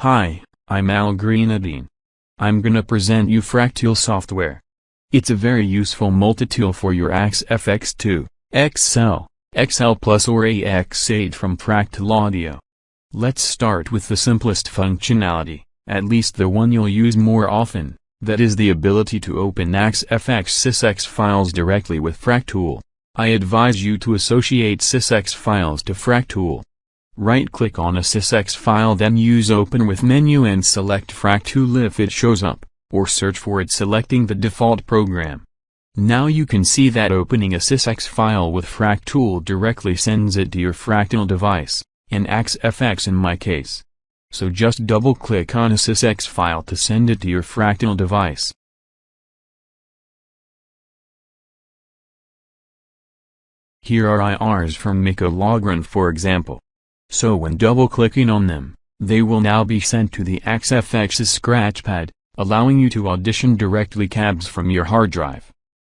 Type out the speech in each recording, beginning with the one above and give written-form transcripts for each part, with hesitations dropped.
Hi, I'm Al Greenadine. I'm gonna present you FracTool software. It's a very useful multitool for your AxeFx2, XL, XL Plus or AX8 from Fractal Audio. Let's start with the simplest functionality, at least the one you'll use more often, that is the ability to open AxeFxSend files directly with FracTool. I advise you to associate SysX files to FracTool. Right-click on a SysX file, then use Open with menu and select FracTool if it shows up, or search for it selecting the default program. Now you can see that opening a SysX file with FracTool directly sends it to your fractalDevice, an AxeFx in my case. So just double-click on a SysX file to send it to your fractalDevice. Here are IRs from Miko Logran for example. So when double-clicking on them, they will now be sent to the AxeFx's scratchpad, allowing you to audition directly cabs from your hard drive.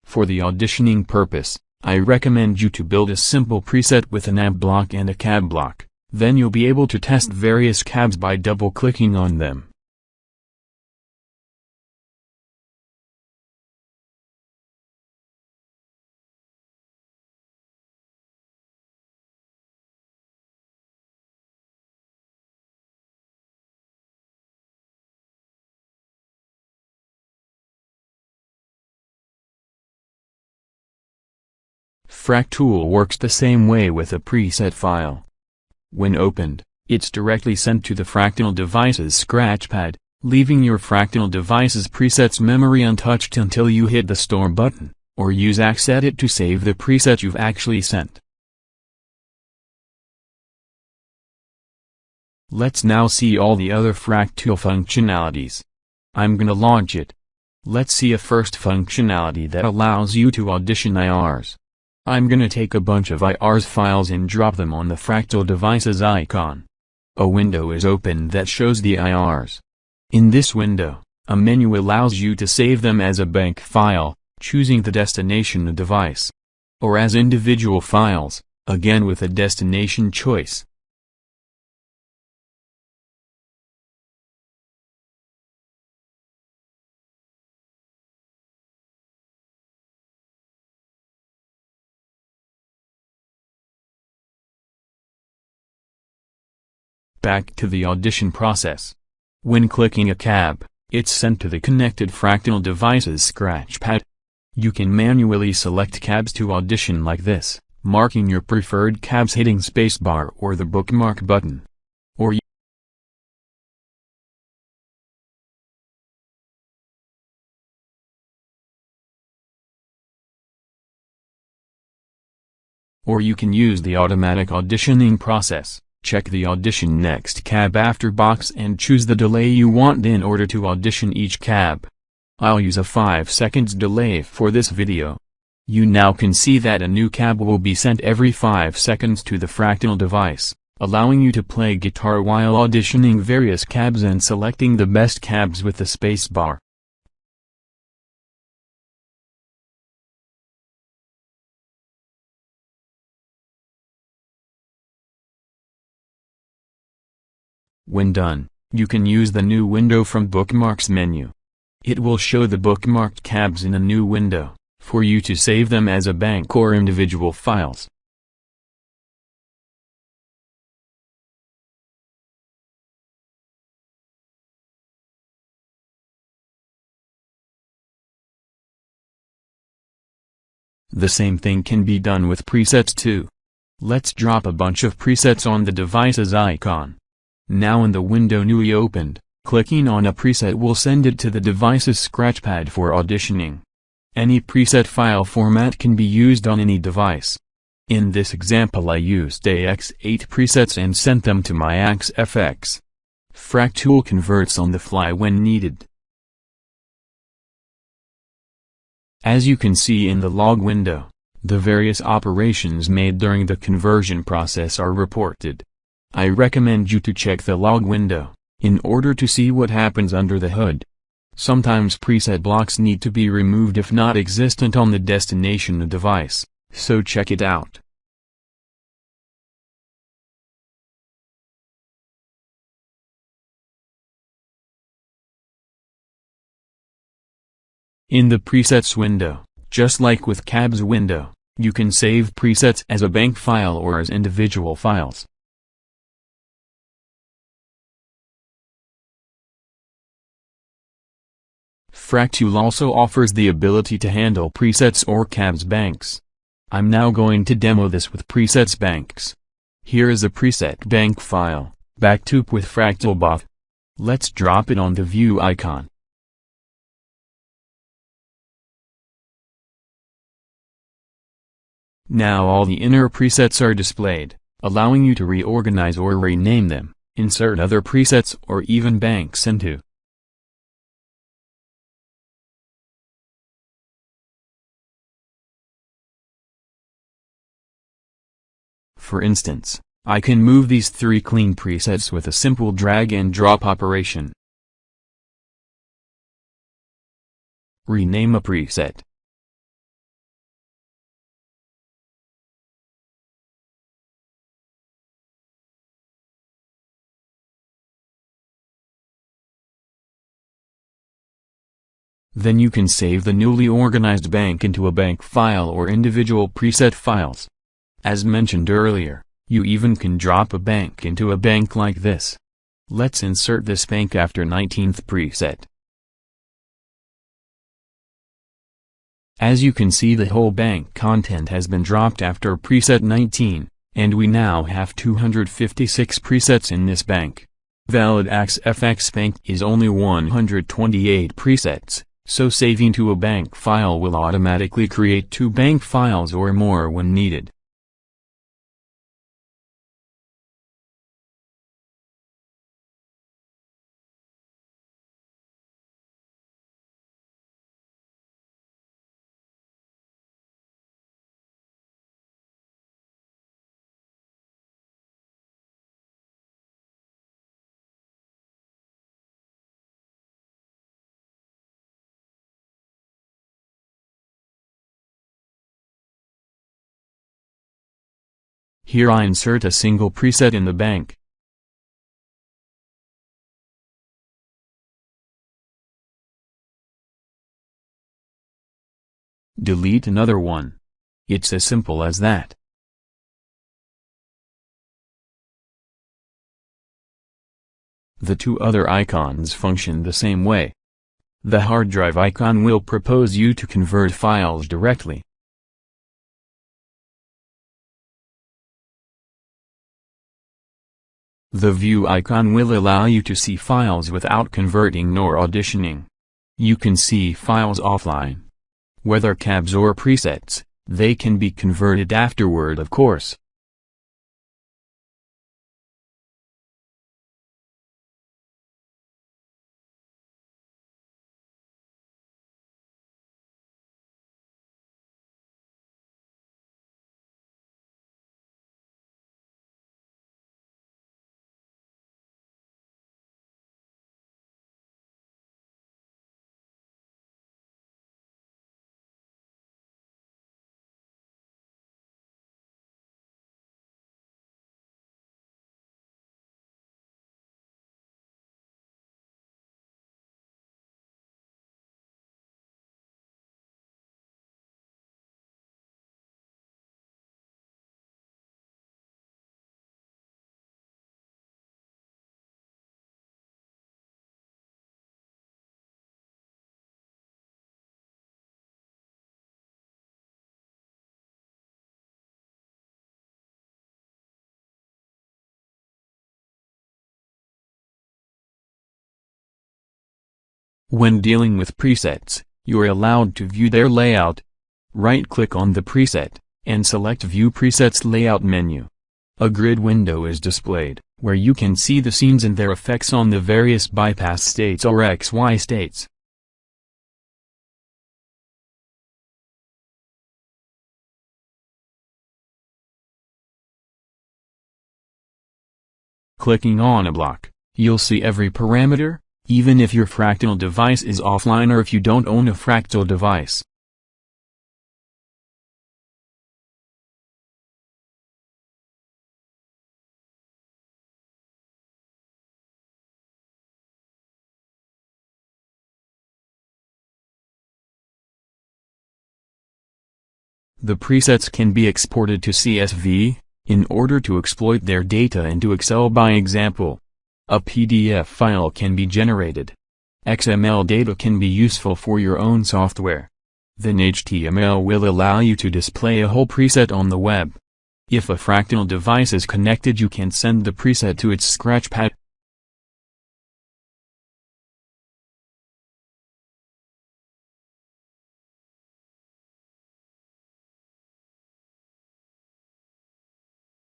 For the auditioning purpose, I recommend you to build a simple preset with an AB block and a cab block, then you'll be able to test various cabs by double-clicking on them. FracTool works the same way with a preset file. When opened, it's directly sent to the fractalDevice's scratchpad, leaving your fractalDevice's presets memory untouched until you hit the Store button, or use AxeEdit to save the preset you've actually sent. Let's now see all the other FracTool functionalities. I'm gonna launch it. Let's see a first functionality that allows you to audition IRs. I'm gonna take a bunch of IRs files and drop them on the fractalDevice's icon. A window is opened that shows the IRs. In this window, a menu allows you to save them as a bank file, choosing the destination device. Or as individual files, again with a destination choice. Back to the audition process. When clicking a cab, it's sent to the connected fractalDevice's scratchpad. You can manually select cabs to audition like this, marking your preferred cabs hitting spacebar or the bookmark button. Or you can use the automatic auditioning process. Check the Audition Next Cab After box and choose the delay you want in order to audition each cab. I'll use a 5 seconds delay for this video. You now can see that a new cab will be sent every 5 seconds to the fractalDevice, allowing you to play guitar while auditioning various cabs and selecting the best cabs with the spacebar. When done, you can use the new window from Bookmarks menu. It will show the bookmarked cabs in a new window, for you to save them as a bank or individual files. The same thing can be done with presets too. Let's drop a bunch of presets on the device's icon. Now in the window newly opened, clicking on a preset will send it to the device's scratchpad for auditioning. Any preset file format can be used on any device. In this example I used AX8 presets and sent them to my AxeFx. FracTool converts on the fly when needed. As you can see in the log window, the various operations made during the conversion process are reported. I recommend you to check the log window, in order to see what happens under the hood. Sometimes preset blocks need to be removed if not existent on the destination device, so check it out. In the presets window, just like with cabs window, you can save presets as a bank file or as individual files. FracTool also offers the ability to handle presets or cabs banks. I'm now going to demo this with presets banks. Here is a preset bank file, backup with FracTool. Let's drop it on the view icon. Now all the inner presets are displayed, allowing you to reorganize or rename them, insert other presets or even banks into. For instance, I can move these 3 clean presets with a simple drag and drop operation. Rename a preset. Then you can save the newly organized bank into a bank file or individual preset files. As mentioned earlier, you even can drop a bank into a bank like this. Let's insert this bank after 19th preset. As you can see, the whole bank content has been dropped after preset 19, and we now have 256 presets in this bank. Valid AxeFx bank is only 128 presets, so saving to a bank file will automatically create 2 bank files or more when needed. Here I insert a single preset in the bank. Delete another one. It's as simple as that. The 2 other icons function the same way. The hard drive icon will propose you to convert files directly. The view icon will allow you to see files without converting nor auditioning. You can see files offline. Whether cabs or presets, they can be converted afterward, of course. When dealing with presets, you're allowed to view their layout. Right-click on the preset, and select View Presets Layout menu. A grid window is displayed, where you can see the scenes and their effects on the various bypass states or XY states. Clicking on a block, you'll see every parameter, even if your fractal device is offline or if you don't own a fractal device. The presets can be exported to CSV, in order to exploit their data into Excel by example. A PDF file can be generated. XML data can be useful for your own software. Then HTML will allow you to display a whole preset on the web. If a fractal device is connected, you can send the preset to its scratchpad.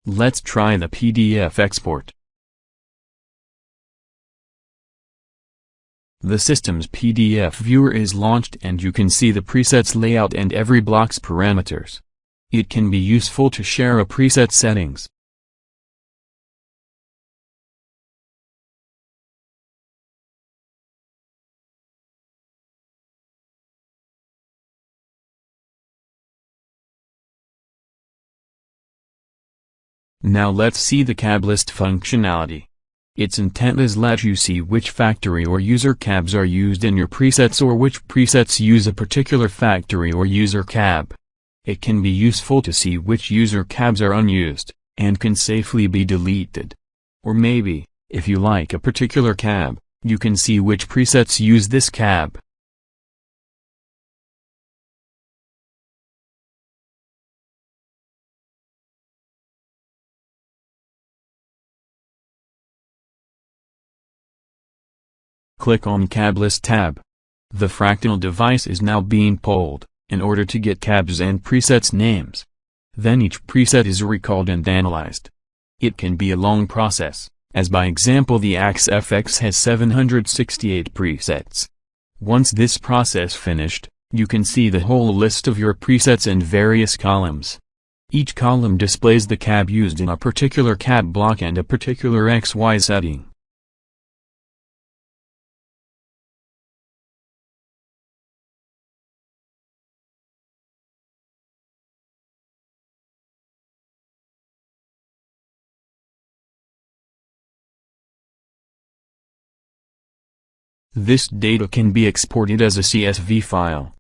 Let's try the PDF export. The system's PDF viewer is launched and you can see the preset's layout and every block's parameters. It can be useful to share a preset settings. Now let's see the cab list functionality. Its intent is let you see which factory or user cabs are used in your presets or which presets use a particular factory or user cab. It can be useful to see which user cabs are unused, and can safely be deleted. Or maybe, if you like a particular cab, you can see which presets use this cab. Click on Cab List tab. The fractal device is now being polled, in order to get cabs and presets names. Then each preset is recalled and analyzed. It can be a long process, as by example the AxeFx has 768 presets. Once this process finished, you can see the whole list of your presets in various columns. Each column displays the cab used in a particular cab block and a particular XY setting. This data can be exported as a CSV file.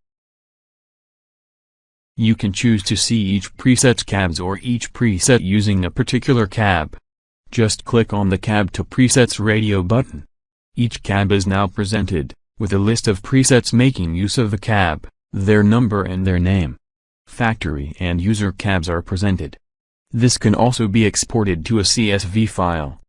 You can choose to see each preset's cabs or each preset using a particular cab. Just click on the Cab to Presets radio button. Each cab is now presented, with a list of presets making use of the cab, their number and their name. Factory and user cabs are presented. This can also be exported to a CSV file.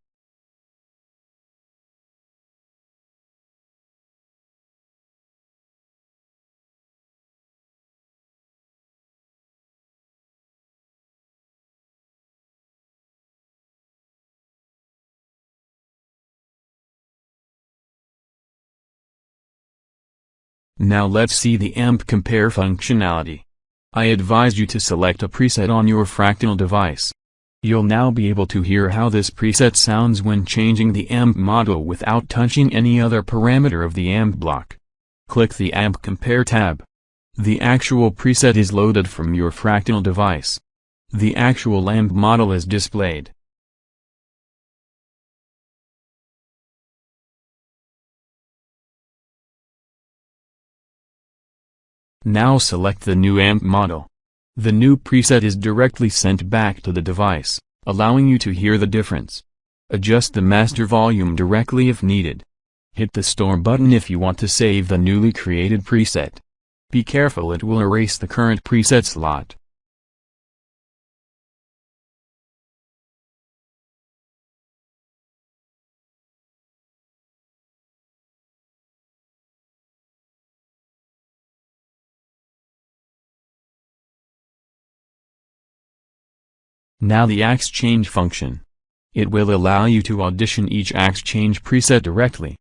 Now let's see the AMP compare functionality. I advise you to select a preset on your fractal device. You'll now be able to hear how this preset sounds when changing the AMP model without touching any other parameter of the AMP block. Click the AMP compare tab. The actual preset is loaded from your fractal device. The actual AMP model is displayed. Now select the new AMP model. The new preset is directly sent back to the device, allowing you to hear the difference. Adjust the master volume directly if needed. Hit the Store button if you want to save the newly created preset. Be careful, it will erase the current preset slot. Now the axe change function. It will allow you to audition each axe change preset directly.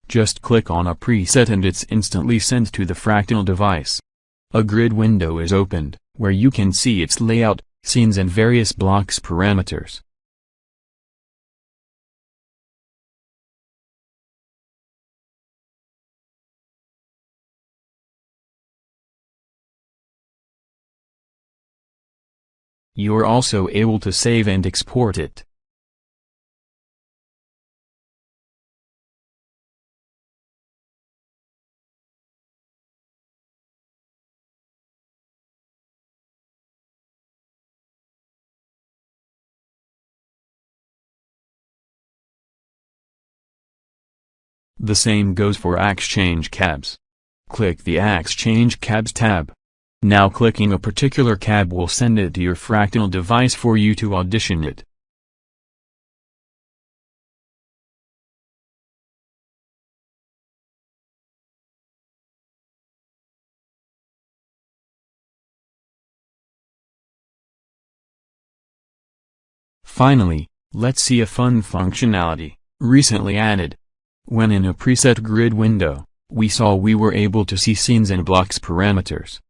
Just click on a preset and it's instantly sent to the fractal device. A grid window is opened, where you can see its layout, scenes and various blocks parameters. You're also able to save and export it. The same goes for AxeChange cabs. Click the AxeChange cabs tab. Now clicking a particular cab will send it to your fractal device for you to audition it. Finally, let's see a fun functionality, recently added. When in a preset grid window, we saw we were able to see scenes and blocks parameters.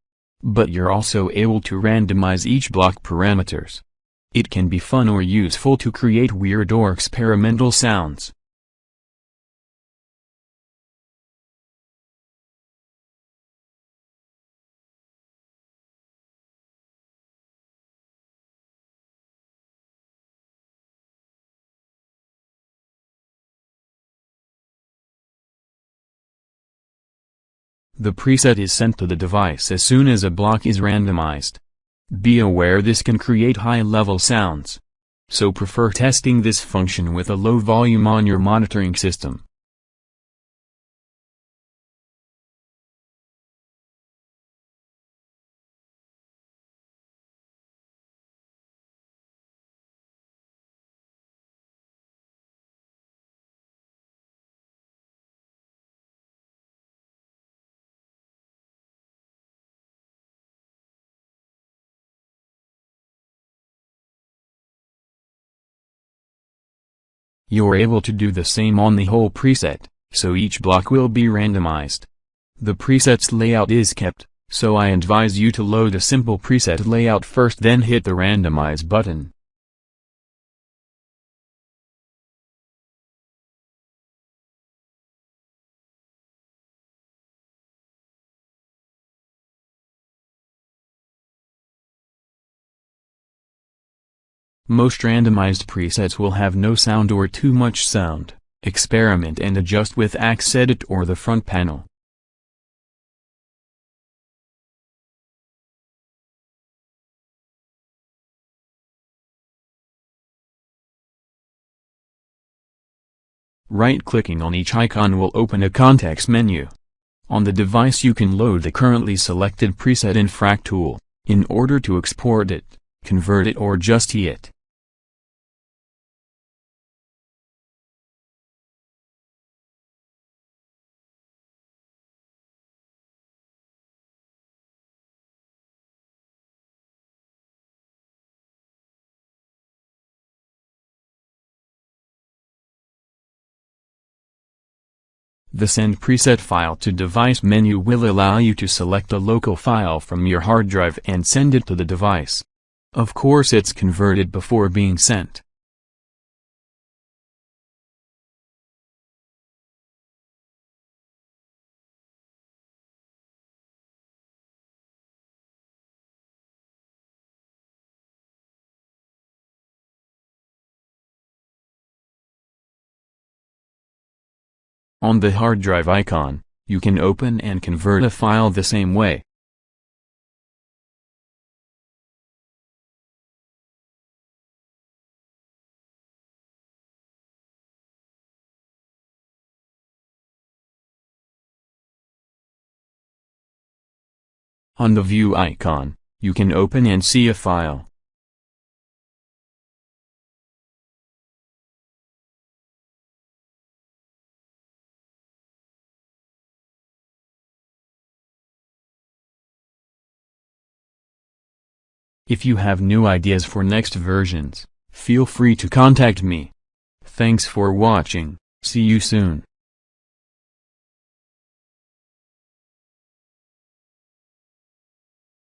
But you're also able to randomize each block parameters. It can be fun or useful to create weird or experimental sounds. The preset is sent to the device as soon as a block is randomized. Be aware this can create high-level sounds. So prefer testing this function with a low volume on your monitoring system. You're able to do the same on the whole preset, so each block will be randomized. The preset's layout is kept, so I advise you to load a simple preset layout first, then hit the randomize button. Most randomized presets will have no sound or too much sound. Experiment and adjust with AxeEdit or the front panel. Right-clicking on each icon will open a context menu. On the device you can load the currently selected preset in FracTool, in order to export it, convert it or just see it. The Send Preset File to Device menu will allow you to select a local file from your hard drive and send it to the device. Of course it's converted before being sent. On the hard drive icon, you can open and convert a file the same way. On the View icon, you can open and see a file. If you have new ideas for next versions, feel free to contact me. Thanks for watching, see you soon.